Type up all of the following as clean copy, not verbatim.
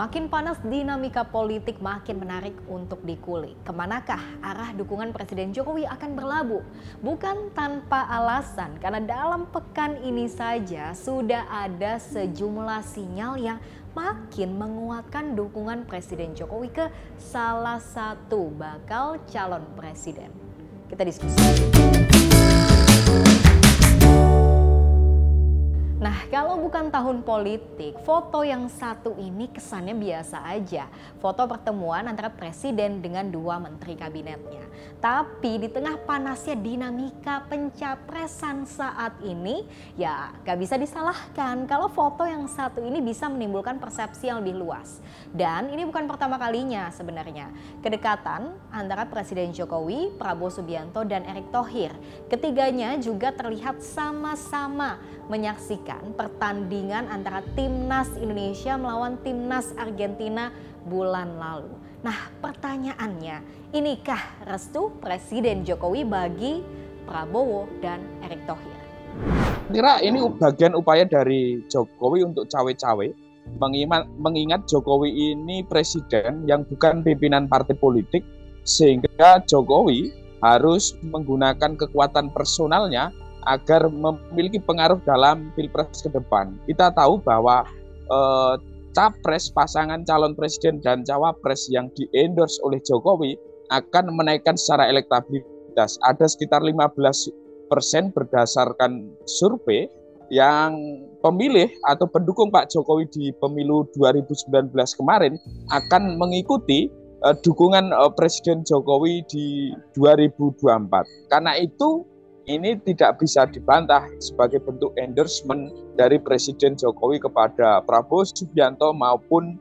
Makin panas dinamika politik makin menarik untuk dikulik. Kemanakah arah dukungan Presiden Jokowi akan berlabuh? Bukan tanpa alasan, karena dalam pekan ini saja sudah ada sejumlah sinyal yang makin menguatkan dukungan Presiden Jokowi ke salah satu bakal calon presiden. Kita diskusi. Nah, kalau bukan tahun politik, foto yang satu ini kesannya biasa aja. Foto pertemuan antara presiden dengan dua menteri kabinetnya. Tapi di tengah panasnya dinamika pencapresan saat ini, ya gak bisa disalahkan kalau foto yang satu ini bisa menimbulkan persepsi yang lebih luas. Dan ini bukan pertama kalinya sebenarnya. Kedekatan antara Presiden Jokowi, Prabowo Subianto, dan Erick Thohir. Ketiganya juga terlihat sama-sama menyaksikan pertandingan antara Timnas Indonesia melawan Timnas Argentina bulan lalu. Nah, pertanyaannya, inikah restu Presiden Jokowi bagi Prabowo dan Erick Thohir? Kira ini bagian upaya dari Jokowi untuk cawe-cawe, mengingat Jokowi ini presiden yang bukan pimpinan partai politik, sehingga Jokowi harus menggunakan kekuatan personalnya agar memiliki pengaruh dalam pilpres ke depan. Kita tahu bahwa capres, pasangan calon presiden dan cawapres yang di-endorse oleh Jokowi akan menaikkan secara elektabilitas. Ada sekitar 15% berdasarkan survei yang pemilih atau pendukung Pak Jokowi di pemilu 2019 kemarin akan mengikuti dukungan Presiden Jokowi di 2024. Karena itu ini tidak bisa dibantah sebagai bentuk endorsement dari Presiden Jokowi kepada Prabowo Subianto maupun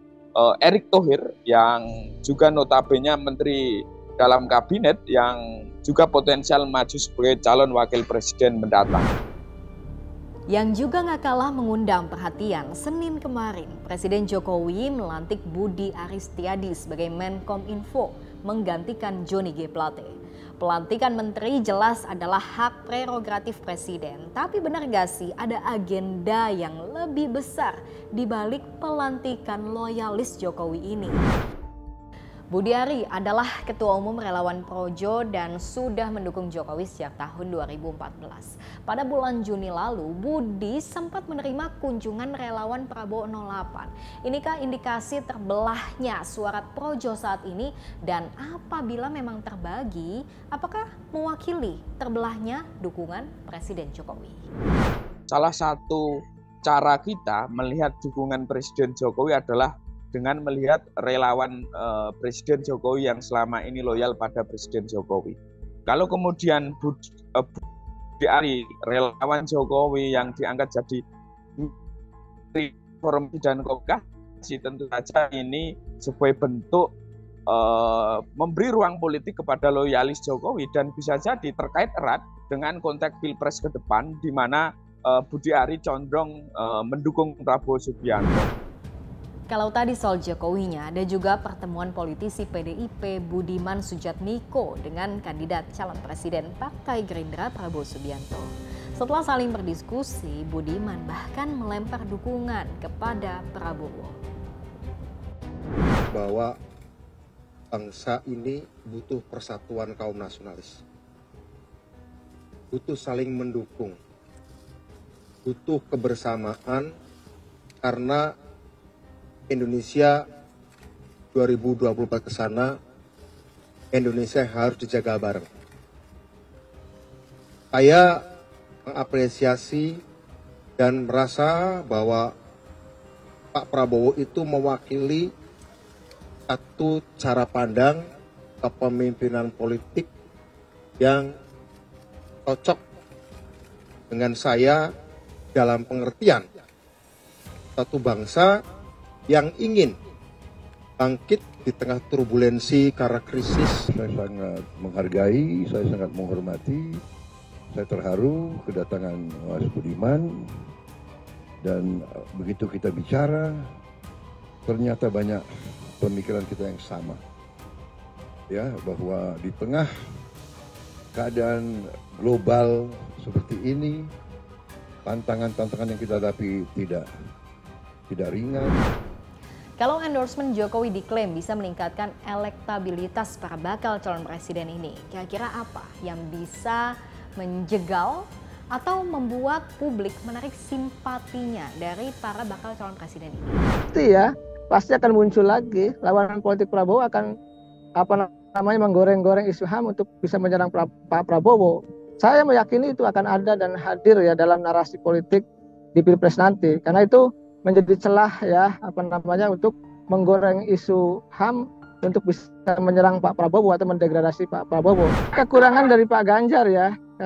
Erick Thohir yang juga notabene menteri dalam kabinet yang juga potensial maju sebagai calon wakil presiden mendatang. Yang juga gak kalah mengundang perhatian, Senin kemarin Presiden Jokowi melantik Budi Aristiadi sebagai Menkominfo menggantikan Johnny G. Plate. Pelantikan menteri jelas adalah hak prerogatif presiden, tapi benar gak sih ada agenda yang lebih besar di balik pelantikan loyalis Jokowi ini? Budi Ari adalah Ketua Umum Relawan Projo dan sudah mendukung Jokowi sejak tahun 2014. Pada bulan Juni lalu, Budi sempat menerima kunjungan relawan Prabowo 08. Inikah indikasi terbelahnya suara Projo saat ini? Dan apabila memang terbagi, apakah mewakili terbelahnya dukungan Presiden Jokowi? Salah satu cara kita melihat dukungan Presiden Jokowi adalah dengan melihat relawan Presiden Jokowi yang selama ini loyal pada Presiden Jokowi. Kalau kemudian Budi Ari, relawan Jokowi yang diangkat jadi Menteri Informasi dan Komunikasi, tentu saja ini sebagai bentuk memberi ruang politik kepada loyalis Jokowi dan bisa jadi terkait erat dengan konteks Pilpres ke depan di mana Budi Ari condong mendukung Prabowo Subianto. Kalau tadi soal Jokowinya, ada juga pertemuan politisi PDIP Budiman Sujatmiko dengan kandidat calon presiden Partai Gerindra Prabowo Subianto. Setelah saling berdiskusi, Budiman bahkan melempar dukungan kepada Prabowo. Bahwa bangsa ini butuh persatuan kaum nasionalis, butuh saling mendukung, butuh kebersamaan karena Indonesia 2024 ke sana, Indonesia harus dijaga bareng. Saya mengapresiasi dan merasa bahwa Pak Prabowo itu mewakili satu cara pandang kepemimpinan politik yang cocok dengan saya dalam pengertian satu bangsa yang ingin bangkit di tengah turbulensi karena krisis. Saya sangat menghargai, saya sangat menghormati, saya terharu kedatangan Mas Budiman, dan begitu kita bicara, ternyata banyak pemikiran kita yang sama. Ya, bahwa di tengah keadaan global seperti ini, tantangan-tantangan yang kita hadapi tidak ringan. Kalau endorsement Jokowi diklaim bisa meningkatkan elektabilitas para bakal calon presiden ini, kira-kira apa yang bisa menjegal atau membuat publik menarik simpatinya dari para bakal calon presiden ini? Pasti akan muncul lagi lawanan politik Prabowo akan menggoreng-goreng isu HAM untuk bisa menyerang Pak Prabowo. Saya meyakini itu akan ada dan hadir ya dalam narasi politik di Pilpres nanti, karena itu menjadi celah untuk menggoreng isu HAM untuk bisa menyerang Pak Prabowo atau mendegradasi Pak Prabowo. Kekurangan dari Pak Ganjar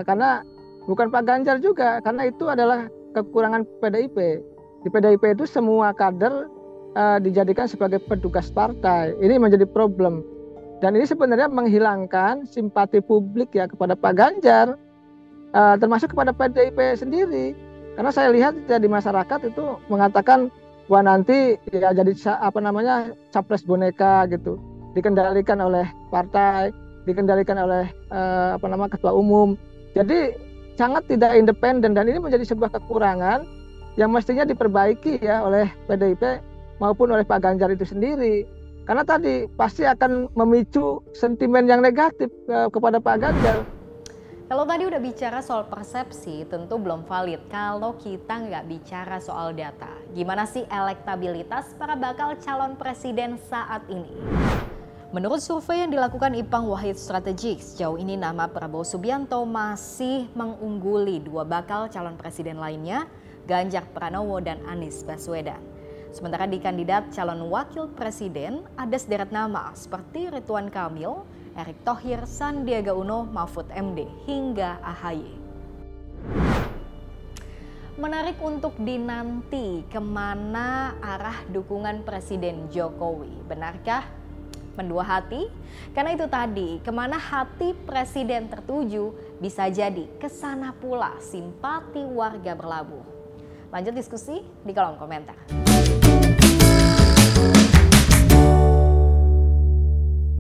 karena bukan Pak Ganjar juga, karena itu adalah kekurangan PDIP. Di PDIP itu semua kader dijadikan sebagai petugas partai. Ini menjadi problem. Dan ini sebenarnya menghilangkan simpati publik kepada Pak Ganjar, termasuk kepada PDIP sendiri. Karena saya lihat di masyarakat itu mengatakan wah nanti jadi capres boneka gitu, dikendalikan oleh partai, dikendalikan oleh ketua umum. Jadi sangat tidak independen, dan ini menjadi sebuah kekurangan yang mestinya diperbaiki oleh PDIP maupun oleh Pak Ganjar itu sendiri. Karena tadi pasti akan memicu sentimen yang negatif kepada Pak Ganjar. Kalau tadi udah bicara soal persepsi, tentu belum valid kalau kita nggak bicara soal data. Gimana sih elektabilitas para bakal calon presiden saat ini? Menurut survei yang dilakukan Ipang Wahid Strategik, sejauh ini nama Prabowo Subianto masih mengungguli dua bakal calon presiden lainnya, Ganjar Pranowo dan Anies Baswedan. Sementara di kandidat calon wakil presiden ada sederet nama seperti Ridwan Kamil, Erick Thohir, Sandiaga Uno, Mahfud MD, hingga AHY. Menarik untuk dinanti kemana arah dukungan Presiden Jokowi. Benarkah mendua hati? Karena itu tadi, kemana hati Presiden tertuju bisa jadi kesana pula simpati warga berlabuh. Lanjut diskusi di kolom komentar.